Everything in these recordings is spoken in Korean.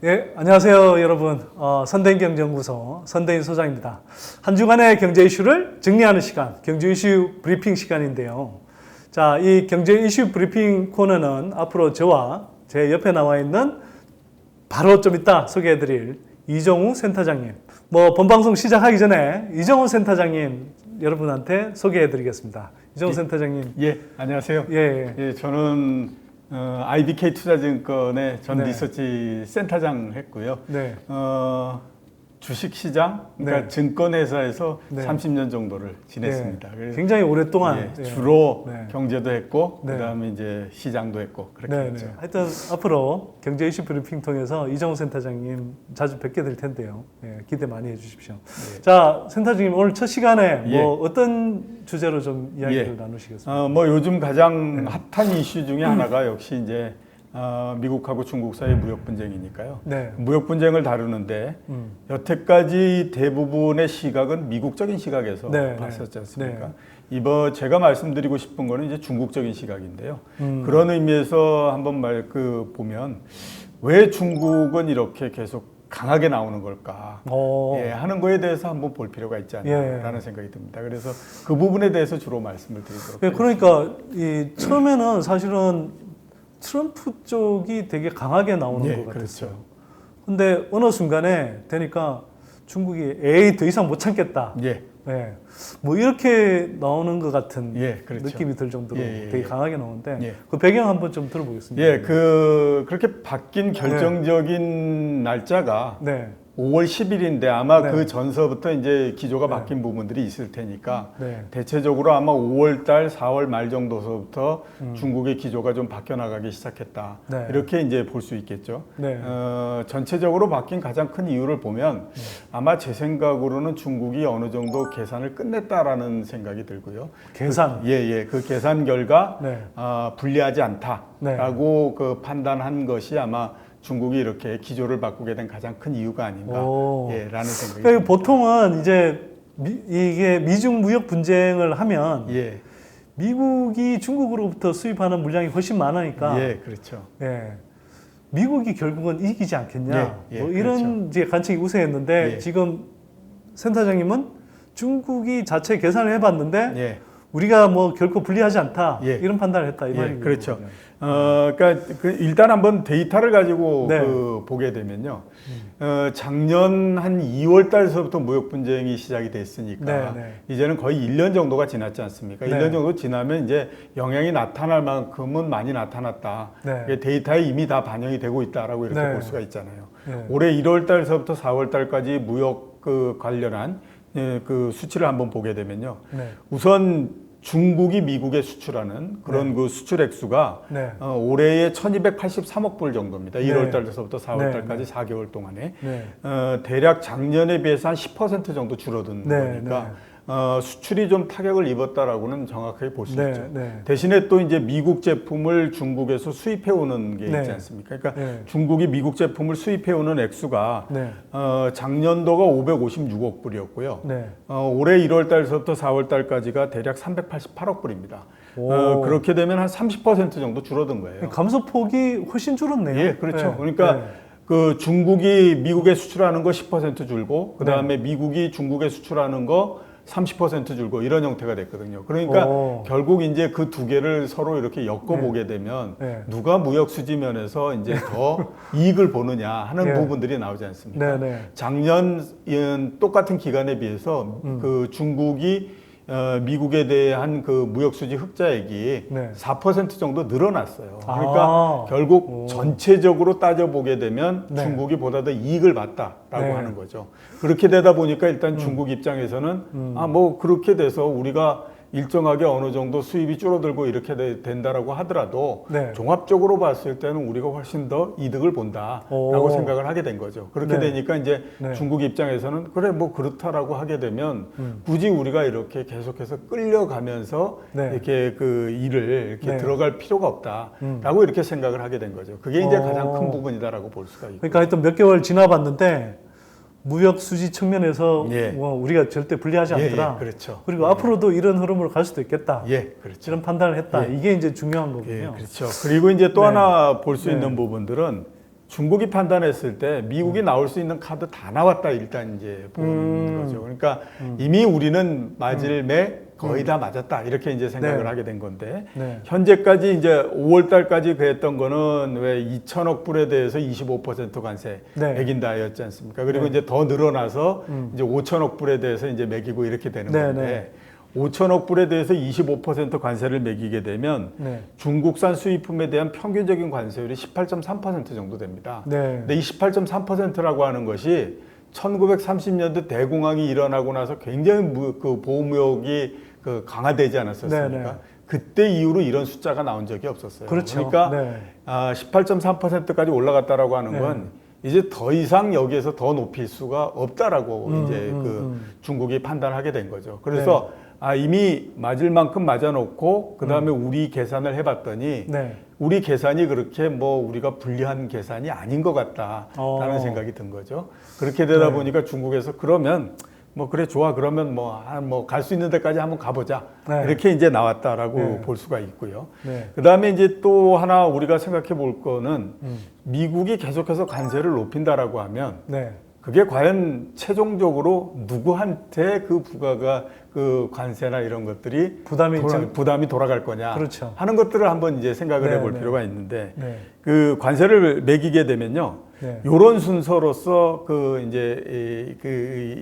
예, 안녕하세요, 여러분. 선대인경제연구소 선대인 소장입니다. 한 주간의 경제 이슈를 정리하는 시간, 경제 이슈 브리핑 시간인데요. 자, 이 경제 이슈 브리핑 코너는 앞으로 저와 제 옆에 나와 있는 바로 좀 이따 소개해드릴 이정우 센터장님. 본방송 시작하기 전에 이정우 센터장님 여러분한테 소개해드리겠습니다. 이정우 센터장님. 예, 안녕하세요. 예, 저는 IBK 투자증권의 전 네. 리서치 센터장 했고요. 네. 주식시장, 그러니까 네. 증권회사에서 네. 30년 정도를 지냈습니다. 네. 그래서 굉장히 오랫동안 주로 네. 경제도 했고, 네. 그다음에 이제 시장도 했고 그렇게 네, 했죠. 네. 하여튼 앞으로 경제 이슈 브리핑 통해서 이정우 센터장님 자주 뵙게 될 텐데요. 기대 많이 해주십시오. 자, 센터장님 오늘 첫 시간에 어떤 주제로 좀 이야기를 나누시겠습니까? 요즘 가장 핫한 이슈 중에 하나가 역시 이제 미국하고 중국 사이 무역 분쟁이니까요. 네. 무역 분쟁을 다루는데 여태까지 대부분의 시각은 미국적인 시각에서 네, 봤었지 않습니까? 네. 이번 제가 말씀드리고 싶은 거는 이제 중국적인 시각인데요. 그런 의미에서 한번 보면 왜 중국은 이렇게 계속 강하게 나오는 걸까 하는 거에 대해서 한번 볼 필요가 있지 않나라는 생각이 듭니다. 그래서 그 부분에 대해서 주로 말씀을 드리도록 하겠습니다. 그러니까 처음에는 사실은 트럼프 쪽이 되게 강하게 나오는 것 같았어요. 그렇죠. 근데 어느 순간에 되니까 중국이 더 이상 못 참겠다. 이렇게 나오는 것 같은 그렇죠. 느낌이 들 정도로 되게 강하게 나오는데 그 배경 한번 좀 들어보겠습니다. 그렇게 바뀐 결정적인 날짜가 5월 10일인데 아마 그 전서부터 이제 기조가 바뀐 부분들이 있을 테니까 대체적으로 아마 5월 달, 4월 말 정도서부터 중국의 기조가 좀 바뀌어 나가기 시작했다. 이렇게 이제 볼 수 있겠죠. 전체적으로 바뀐 가장 큰 이유를 보면 아마 제 생각으로는 중국이 어느 정도 계산을 끝냈다라는 생각이 들고요. 계산? 그 계산 결과 불리하지 않다라고 그 판단한 것이 아마 중국이 이렇게 기조를 바꾸게 된 가장 큰 이유가 아닌가라는 생각이 듭니다. 보통은 이제 이게 미중 무역 분쟁을 하면 미국이 중국으로부터 수입하는 물량이 훨씬 많으니까 그렇죠. 미국이 결국은 이기지 않겠냐 이런 그렇죠. 이제 관측이 우세했는데 지금 센터장님은 중국이 자체 계산을 해봤는데 우리가 결코 불리하지 않다 이런 판단을 했다 이 말이군요. 그렇죠. 그러니까 일단 한번 데이터를 가지고 보게 되면요. 작년 한 2월 달서부터 무역 분쟁이 시작이 됐으니까 이제는 거의 1년 정도가 지났지 않습니까? 1년 정도 지나면 이제 영향이 나타날 만큼은 많이 나타났다. 데이터에 이미 다 반영이 되고 있다라고 이렇게 볼 수가 있잖아요. 올해 1월 달서부터 4월 달까지 무역 관련한 그 수치를 한번 보게 되면요. 우선 중국이 미국에 수출하는 그런 그 수출 액수가 올해에 1283억 불 정도입니다. 1월 달서부터 4월 달까지 4개월 동안에 대략 작년에 비해서 한 10% 정도 줄어든 거니까 수출이 좀 타격을 입었다라고는 정확하게 볼 수 있죠. 대신에 또 이제 미국 제품을 중국에서 수입해 오는 게 있지 않습니까? 그러니까 중국이 미국 제품을 수입해 오는 액수가 작년도가 556억 불이었고요. 올해 1월 달서부터 4월 달까지가 대략 388억 불입니다. 그렇게 되면 한 30% 정도 줄어든 거예요. 감소폭이 훨씬 줄었네요. 그렇죠. 그러니까 그 중국이 미국에 수출하는 거 10% 줄고 그다음에 미국이 중국에 수출하는 거 30% 줄고 이런 형태가 됐거든요. 그러니까 결국 이제 그 두 개를 서로 이렇게 엮어보게 되면 누가 무역 수지 면에서 이제 더 이익을 보느냐 하는 부분들이 나오지 않습니까? 작년 똑같은 기간에 비해서 그 중국이 미국에 대한 그 무역 수지 흑자액이 4% 정도 늘어났어요. 그러니까 결국 전체적으로 따져보게 되면 중국이 보다 더 이익을 봤다라고 하는 거죠. 그렇게 되다 보니까 일단 중국 입장에서는 그렇게 돼서 우리가 일정하게 어느 정도 수입이 줄어들고 이렇게 된다라고 하더라도 종합적으로 봤을 때는 우리가 훨씬 더 이득을 본다라고 생각을 하게 된 거죠. 그렇게 되니까 이제 중국 입장에서는 그래 그렇다라고 하게 되면 굳이 우리가 이렇게 계속해서 끌려가면서 이렇게 그 일을 이렇게 들어갈 필요가 없다라고 이렇게 생각을 하게 된 거죠. 그게 이제 가장 큰 부분이다라고 볼 수가 있고. 그러니까 하여튼 몇 개월 지나봤는데 무역 수지 측면에서 우리가 절대 불리하지 않더라. 그렇죠. 그리고 앞으로도 이런 흐름으로 갈 수도 있겠다. 그렇죠. 이런 판단을 했다. 이게 이제 중요한 거군요. 그렇죠. 그리고 이제 또 하나 볼 수 있는 부분들은 중국이 판단했을 때 미국이 나올 수 있는 카드 다 나왔다 일단 이제 보는 거죠. 그러니까 이미 우리는 맞을 매 거의 다 맞았다 이렇게 이제 생각을 네. 하게 된 건데 네. 현재까지 이제 5월 달까지 그랬던 거는 왜 2천억 불에 대해서 25% 관세 네. 매긴다였지 않습니까? 그리고 네. 이제 더 늘어나서 이제 5천억 불에 대해서 이제 매기고 이렇게 되는 네, 건데 5천억 불에 대해서 25% 관세를 매기게 되면 네. 중국산 수입품에 대한 평균적인 관세율이 18.3% 정도 됩니다. 네. 근데 이 18.3%라고 하는 것이 1930년대 대공황이 일어나고 나서 굉장히 그 보호무역이 그 강화되지 않았었습니까? 네, 네. 그때 이후로 이런 숫자가 나온 적이 없었어요. 그렇죠. 그러니까 네. 18.3%까지 올라갔다라고 하는 건 이제 더 이상 여기에서 더 높일 수가 없다라고 이제 중국이 판단하게 된 거죠. 그래서 이미 맞을 만큼 맞아놓고 그 다음에 우리 계산을 해봤더니 네. 우리 계산이 그렇게 뭐 우리가 불리한 계산이 아닌 것 같다라는 생각이 든 거죠. 그렇게 되다 네. 보니까 중국에서 그러면 뭐 그래 좋아 그러면 뭐 갈 수 있는 데까지 한번 가보자 네. 이렇게 이제 나왔다라고 네. 볼 수가 있고요. 네. 그 다음에 이제 또 하나 우리가 생각해 볼 거는 미국이 계속해서 관세를 높인다라고 하면 네. 그게 과연 최종적으로 누구한테 그 부가가 그 관세나 이런 것들이 부담이 돌아갈 거냐 그렇죠. 하는 것들을 한번 이제 생각을 네, 해볼 네. 필요가 있는데 네. 그 관세를 매기게 되면요. 네. 요런 순서로서 그 이제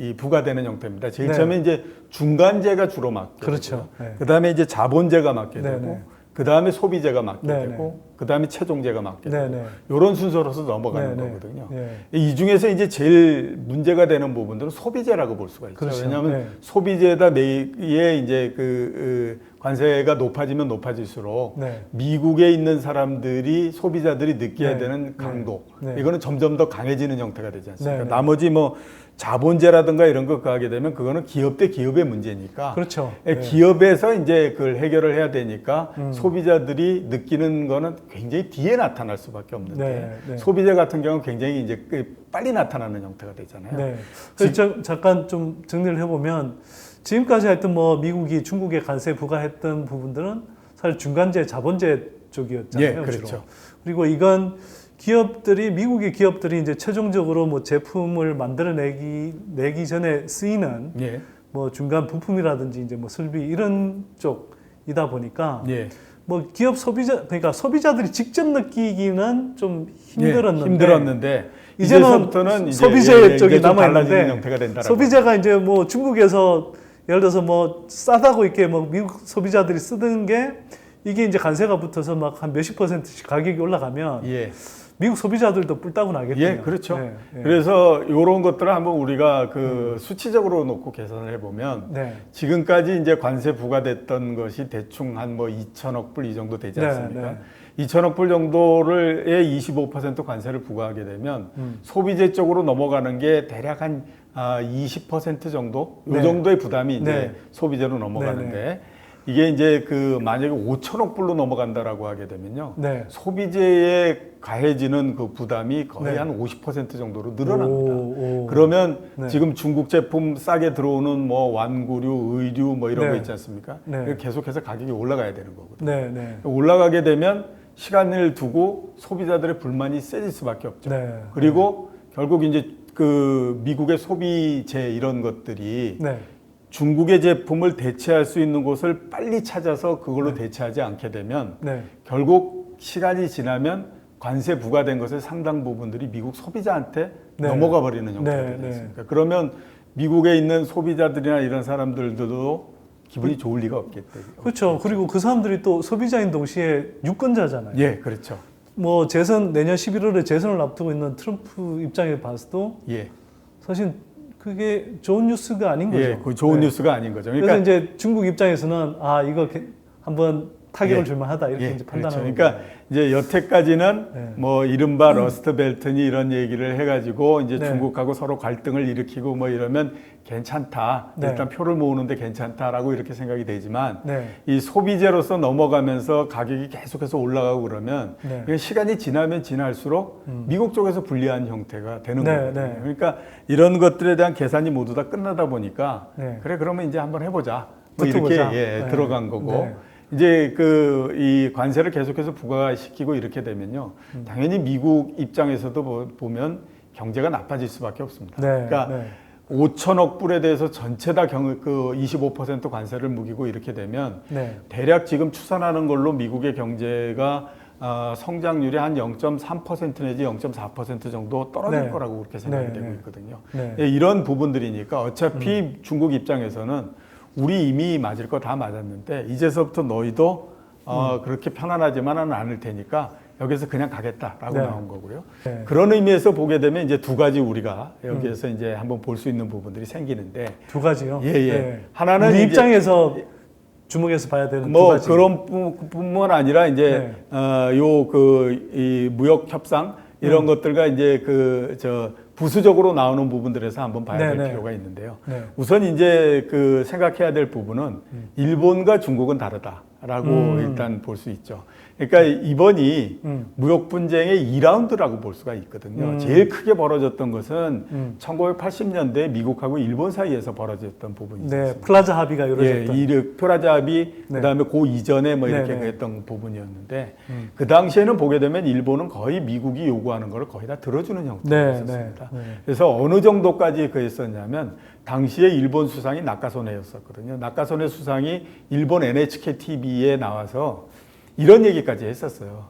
이 부과되는 형태입니다. 제일 네. 처음에 이제 중간재가 주로 맡게 그렇죠. 되고요. 네. 그다음에 이제 자본재가 맡게 네, 되고 네. 그다음에 소비재가 맡게 네, 되고 그다음에 최종재가 맡게 네, 되고 네. 요런 순서로서 넘어가는 네, 네. 거거든요. 네. 이 중에서 이제 제일 문제가 되는 부분들은 소비재라고 볼 수가 있죠. 그렇죠. 왜냐하면 네. 소비재에다 매에 이제 그 관세가 높아지면 높아질수록 네. 미국에 있는 사람들이 소비자들이 느껴야 네. 되는 강도 네. 네. 이거는 점점 더 강해지는 형태가 되지 않습니까? 네, 네. 나머지 뭐 자본재라든가 이런 거 가게 되면 그거는 기업 대 기업의 문제니까 그렇죠. 기업에서 이제 그걸 해결을 해야 되니까 소비자들이 느끼는 거는 굉장히 뒤에 나타날 수밖에 없는데 네, 네. 소비자 같은 경우는 굉장히 이제 빨리 나타나는 형태가 되잖아요. 네. 그래서 잠깐 좀 정리를 해보면 지금까지 하여튼 뭐 미국이 중국에 관세 부과했던 부분들은 사실 중간재, 자본재 쪽이었잖아요. 예, 그렇죠. 주로. 그리고 이건 기업들이 미국의 기업들이 이제 최종적으로 뭐 제품을 만들어내기 전에 쓰이는 예. 뭐 중간 부품이라든지 이제 뭐 설비 이런 쪽이다 보니까 예. 뭐 기업 그러니까 소비자들이 직접 느끼기는 좀 힘들었는데 힘들었는데 이제는 이제는 소비재 쪽이 남아 있는데 형태가 된다. 소비재가 이제 뭐 중국에서 예를 들어서 뭐 싸다고 이렇게 뭐 미국 소비자들이 쓰던 게 이게 이제 관세가 붙어서 막 한 몇십 %씩 가격이 올라가면 예. 미국 소비자들도 뿔따고 나겠군요. 예, 그렇죠. 네, 네. 그래서 이런 것들을 한번 우리가 그 수치적으로 놓고 계산을 해보면 네. 지금까지 이제 관세 부과됐던 것이 대충 한 뭐 2천억 불 이 정도 되지 네, 않습니까? 네. 2천억 불 정도의 25% 관세를 부과하게 되면 소비재 쪽으로 넘어가는 게 대략 한 20% 정도? 이 네. 정도의 부담이 이제 네. 소비재로 넘어가는데 네, 이게 이제 그 만약에 5천억 불로 넘어간다라고 하게 되면요. 네. 소비재에 가해지는 그 부담이 거의 네. 한 50% 정도로 늘어납니다. 오. 그러면 네. 지금 중국 제품 싸게 들어오는 뭐 완구류, 의류 뭐 이런 네. 거 있지 않습니까? 네. 계속해서 가격이 올라가야 되는 거거든요. 네, 네. 올라가게 되면 시간을 두고 소비자들의 불만이 세질 수밖에 없죠. 네. 그리고 결국 이제 그 미국의 소비재 이런 것들이 네. 중국의 제품을 대체할 수 있는 곳을 빨리 찾아서 그걸로 대체하지 않게 되면 네. 결국 시간이 지나면 관세 부과된 것의 상당 부분들이 미국 소비자한테 네. 넘어가 버리는 형태가 네, 되지 네. 않습니까? 그러면 미국에 있는 소비자들이나 이런 사람들도 기분이 좋을 리가 없겠죠. 그렇죠. 그리고 그 사람들이 또 소비자인 동시에 유권자잖아요. 예, 그렇죠. 뭐 내년 11월에 재선을 앞두고 있는 트럼프 입장에 봤어도 예. 사실 그게 좋은 뉴스가 아닌 거죠. 예, 그 좋은 네. 뉴스가 아닌 거죠. 그래서 이제 중국 입장에서는 이거 한번 타격을 예. 줄만하다 이렇게 예, 이제 그렇죠. 판단하는 그러니까 거예요. 이제 여태까지는 네. 뭐 이른바 러스트 벨트니 이런 얘기를 해가지고 이제 네. 중국하고 서로 갈등을 일으키고 뭐 이러면 괜찮다. 네. 일단 표를 모으는데 괜찮다라고 이렇게 생각이 되지만 네. 이 소비재로서 넘어가면서 가격이 계속해서 올라가고 그러면 네. 그냥 시간이 지나면 지날수록 미국 쪽에서 불리한 형태가 되는 네, 거거든요. 네. 그러니까 이런 것들에 대한 계산이 모두 다 끝나다 보니까 네. 그래 그러면 이제 한번 해보자. 뭐 붙어보자. 이렇게 네. 들어간 거고. 네. 이제 이 관세를 계속해서 부과시키고 이렇게 되면요. 당연히 미국 입장에서도 보면 경제가 나빠질 수밖에 없습니다. 네, 그러니까 네. 5천억 불에 대해서 전체 다 25% 관세를 무기고 이렇게 되면 네. 대략 지금 추산하는 걸로 미국의 경제가 성장률이 한 0.3% 내지 0.4% 정도 떨어질 네. 거라고 그렇게 생각이 네, 되고 네. 있거든요. 네. 예, 이런 부분들이니까 어차피 중국 입장에서는 우리 이미 맞을 거 다 맞았는데 이제서부터 너희도 그렇게 편안하지만은 않을 테니까 여기서 그냥 가겠다라고 네. 나온 거고요. 네. 그런 의미에서 보게 되면 이제 두 가지 우리가 여기에서 이제 한번 볼 수 있는 부분들이 생기는데 두 가지요. 예, 예. 네. 하나는 우리 이제 입장에서 주목해서 봐야 되는 두 뭐 가지. 그런 뿐만 아니라 이제 이 무역 협상 이런 것들과 이제 부수적으로 나오는 부분들에서 한번 봐야 될 네, 필요가 있는데요. 네. 우선 이제 생각해야 될 부분은 일본과 중국은 다르다라고 일단 볼 수 있죠. 그러니까 이번이 무역 분쟁의 2라운드라고 볼 수가 있거든요. 제일 크게 벌어졌던 것은 1980년대 미국하고 일본 사이에서 벌어졌던 부분이 네, 있었습니다. 플라자 합의가 이루어졌던. 예, 플라자 합의, 네. 그다음에 그 이전에 뭐 이렇게 네, 네. 했던 부분이었는데 그 당시에는 보게 되면 일본은 거의 미국이 요구하는 걸 거의 다 들어주는 형태였습니다. 네. 그래서 어느 정도까지 그랬었냐면 당시에 일본 수상이 나카소네였었거든요. 나카소네 수상이 일본 NHK TV에 나와서 이런 얘기까지 했었어요.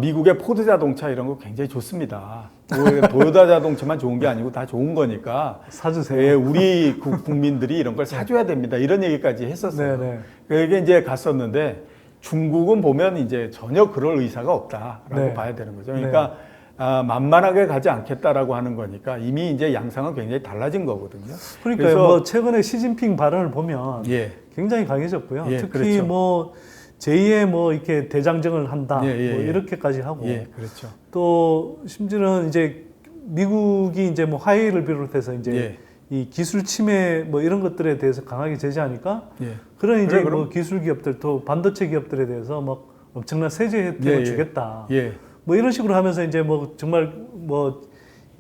미국의 포드 자동차 이런 거 굉장히 좋습니다. 도요타 자동차만 좋은 게 아니고 다 좋은 거니까 사주세요. 예, 우리 국민들이 이런 걸 사줘야 됩니다. 이런 얘기까지 했었어요. 네. 그게 이제 갔었는데 중국은 보면 이제 전혀 그럴 의사가 없다라고 네. 봐야 되는 거죠. 그러니까 만만하게 가지 않겠다라고 하는 거니까 이미 이제 양상은 굉장히 달라진 거거든요. 그러니까 그래서 뭐 최근에 시진핑 발언을 보면 예. 굉장히 강해졌고요. 예, 특히 그렇죠. 뭐 제2의 뭐 이렇게 대장정을 한다, 예. 뭐 이렇게까지 하고 예, 그렇죠. 또 심지어는 이제 미국이 이제 뭐 화웨이를 비롯해서 이제 예. 이 기술 침해 뭐 이런 것들에 대해서 강하게 제재하니까 예. 그런 이제 그래, 뭐 기술 기업들 또 반도체 기업들에 대해서 막 엄청난 세제 혜택을 예. 주겠다. 예. 뭐 이런 식으로 하면서 이제 뭐 정말 뭐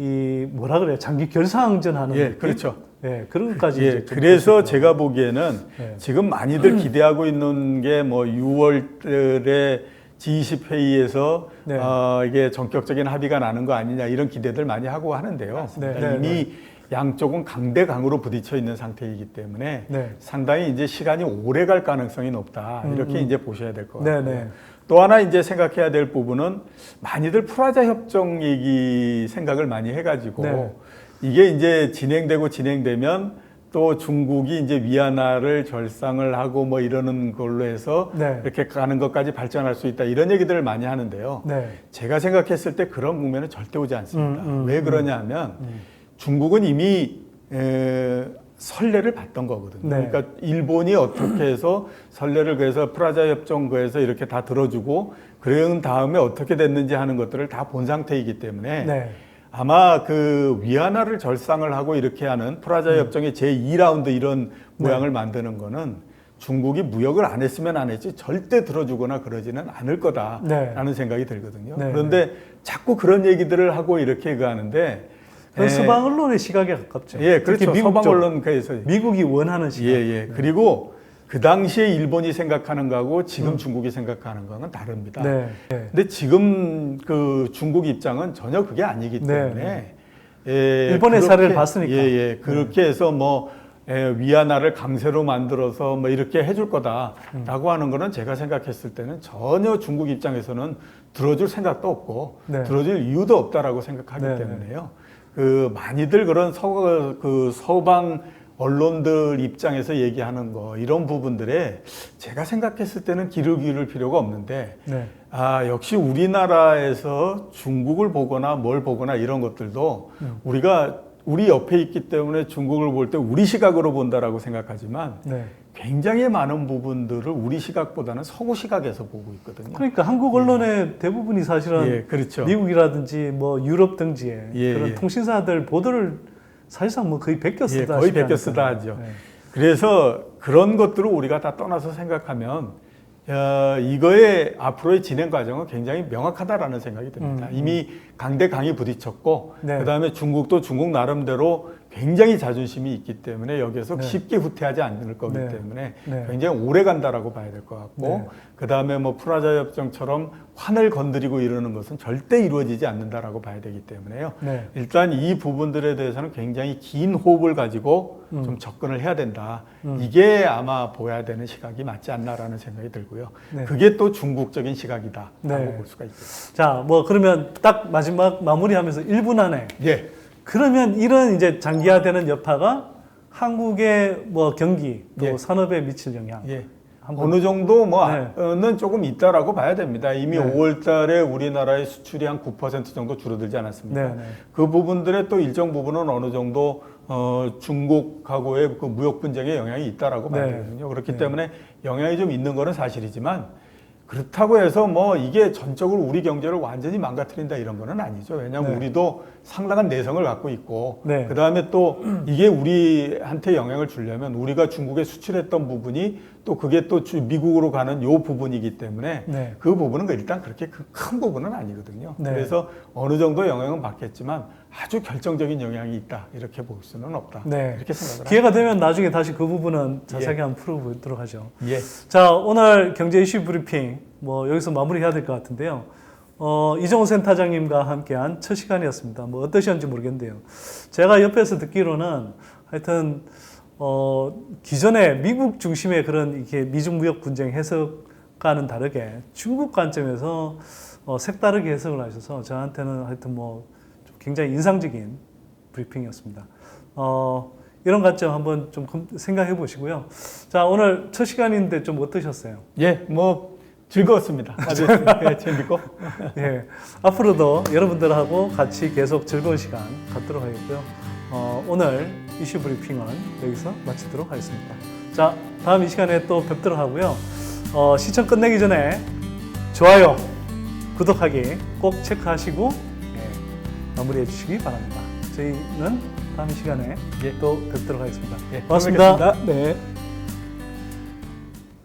이 뭐라 그래요? 장기 결사항전하는 예, 느낌? 그렇죠. 예, 그런 것까지 예, 이제 좀 그래서 보시고. 제가 보기에는 예. 지금 많이들 기대하고 있는 게 뭐 6월달에 G20 회의에서 네. 이게 전격적인 합의가 나는 거 아니냐 이런 기대들 많이 하고 하는데요. 네, 이미 양쪽은 강대강으로 부딪혀 있는 상태이기 때문에 네. 상당히 이제 시간이 오래 갈 가능성이 높다 이렇게 이제 보셔야 될 것 같아요. 네. 또 하나 이제 생각해야 될 부분은 많이들 프라자 협정 얘기 생각을 많이 해가지고 네. 이게 이제 진행되면 또 중국이 이제 위안화를 절상을 하고 뭐 이러는 걸로 해서 네. 이렇게 가는 것까지 발전할 수 있다 이런 얘기들을 많이 하는데요. 네. 제가 생각했을 때 그런 국면은 절대 오지 않습니다. 왜 그러냐면 중국은 이미 선례를 봤던 거거든요. 네. 그러니까 일본이 어떻게 해서 선례를 그래서 프라자 협정 그에서 이렇게 다 들어주고 그런 다음에 어떻게 됐는지 하는 것들을 다 본 상태이기 때문에 네. 아마 그 위안화를 절상을 하고 이렇게 하는 프라자 협정의 제2라운드 이런 모양을 만드는 거는 중국이 무역을 안 했으면 안 했지 절대 들어주거나 그러지는 않을 거다라는 생각이 들거든요. 네. 그런데 자꾸 그런 얘기들을 하고 이렇게 하는데 그건 서방 언론의 시각에 가깝죠. 예, 특히 그렇죠. 미국 서방 쪽, 언론에서 미국이 원하는 시각. 예. 그리고 그 당시에 일본이 생각하는 거하고 지금 중국이 생각하는 거는 다릅니다. 네. 근데 지금 그 중국 입장은 전혀 그게 아니기 때문에 일본의 사례를 봤으니까. 그렇게 해서 뭐 위안화를 강세로 만들어서 뭐 이렇게 해줄 거다라고 하는 거는 제가 생각했을 때는 전혀 중국 입장에서는 들어줄 생각도 없고 들어줄 이유도 없다라고 생각하기 때문에요. 그 많이들 그런 서방 언론들 입장에서 얘기하는 거 이런 부분들에 제가 생각했을 때는 귀를 기울일 필요가 없는데 역시 우리나라에서 중국을 보거나 뭘 보거나 이런 것들도 우리가 우리 옆에 있기 때문에 중국을 볼 때 우리 시각으로 본다라고 생각하지만 굉장히 많은 부분들을 우리 시각보다는 서구 시각에서 보고 있거든요. 그러니까 한국 언론의 대부분이 사실은 그렇죠. 미국이라든지 뭐 유럽 등지에 그런 통신사들 보도를 사실상 뭐 거의 베껴 쓰다 거의 베껴 쓰다 하죠. 그래서 그런 것들을 우리가 다 떠나서 생각하면 이거의 앞으로의 진행 과정은 굉장히 명확하다라는 생각이 듭니다. 이미 강대강이 부딪혔고 그다음에 중국도 중국 나름대로 굉장히 자존심이 있기 때문에 여기에서 네. 쉽게 후퇴하지 않을 거기 네. 때문에 네. 굉장히 오래 간다라고 봐야 될 것 같고 네. 그 다음에 뭐 프라자 협정처럼 환을 건드리고 이러는 것은 절대 이루어지지 않는다라고 봐야 되기 때문에요. 네. 일단 이 부분들에 대해서는 굉장히 긴 호흡을 가지고 좀 접근을 해야 된다. 이게 아마 보여야 되는 시각이 맞지 않나라는 생각이 들고요. 네. 그게 또 중국적인 시각이다라고 네. 볼 수가 있겠습니다. 자, 뭐 그러면 딱 마지막 마무리하면서 1분 안에 예. 그러면 이런 이제 장기화되는 여파가 한국의 뭐 경기 또 예. 산업에 미칠 영향. 예. 한번- 어느 정도 네. 뭐는 조금 있다라고 봐야 됩니다. 이미 네. 5월 달에 우리나라의 수출이 한 9% 정도 줄어들지 않았습니까? 네, 네. 그 부분들의 또 일정 부분은 어느 정도 중국하고의 그 무역 분쟁에 영향이 있다라고 봐야 네. 되거든요. 그렇기 네. 때문에 영향이 좀 있는 거는 사실이지만 그렇다고 해서 뭐 이게 전적으로 우리 경제를 완전히 망가뜨린다 이런 거는 아니죠. 왜냐하면 네. 우리도 상당한 내성을 갖고 있고 네. 그 다음에 또 이게 우리한테 영향을 주려면 우리가 중국에 수출했던 부분이 또 그게 또 미국으로 가는 요 부분이기 때문에 네. 그 부분은 일단 그렇게 큰 부분은 아니거든요. 네. 그래서 어느 정도 영향은 받겠지만 아주 결정적인 영향이 있다 이렇게 볼 수는 없다. 네. 이렇게 생각을 기회가 되면 나중에 다시 그 부분은 자세하게 예. 한번 풀어보도록 하죠. 합니다. 예. 자, 오늘 경제 이슈 브리핑 뭐 여기서 마무리해야 될 것 같은데요. 이정호 센터장님과 함께한 첫 시간이었습니다. 뭐 어떠셨는지 모르겠는데요. 제가 옆에서 듣기로는 하여튼 기존에 미국 중심의 그런 이렇게 미중 무역 분쟁 해석과는 다르게 중국 관점에서 색다르게 해석을 하셔서 저한테는 하여튼 뭐 좀 굉장히 인상적인 브리핑이었습니다. 이런 관점 한번 좀 생각해 보시고요. 자, 오늘 첫 시간인데 좀 어떠셨어요? 예, 뭐 즐거웠습니다. 아주 재밌고. 예, 앞으로도 여러분들하고 같이 계속 즐거운 시간 갖도록 하겠고요. 오늘 이슈 브리핑은 여기서 마치도록 하겠습니다. 자, 다음 이 시간에 또 뵙도록 하고요. 시청 끝내기 전에 좋아요, 구독하기 꼭 체크하시고 마무리해 주시기 바랍니다. 저희는 다음 이 시간에 또 뵙도록 하겠습니다. 예, 고맙습니다. 고맙습니다. 네.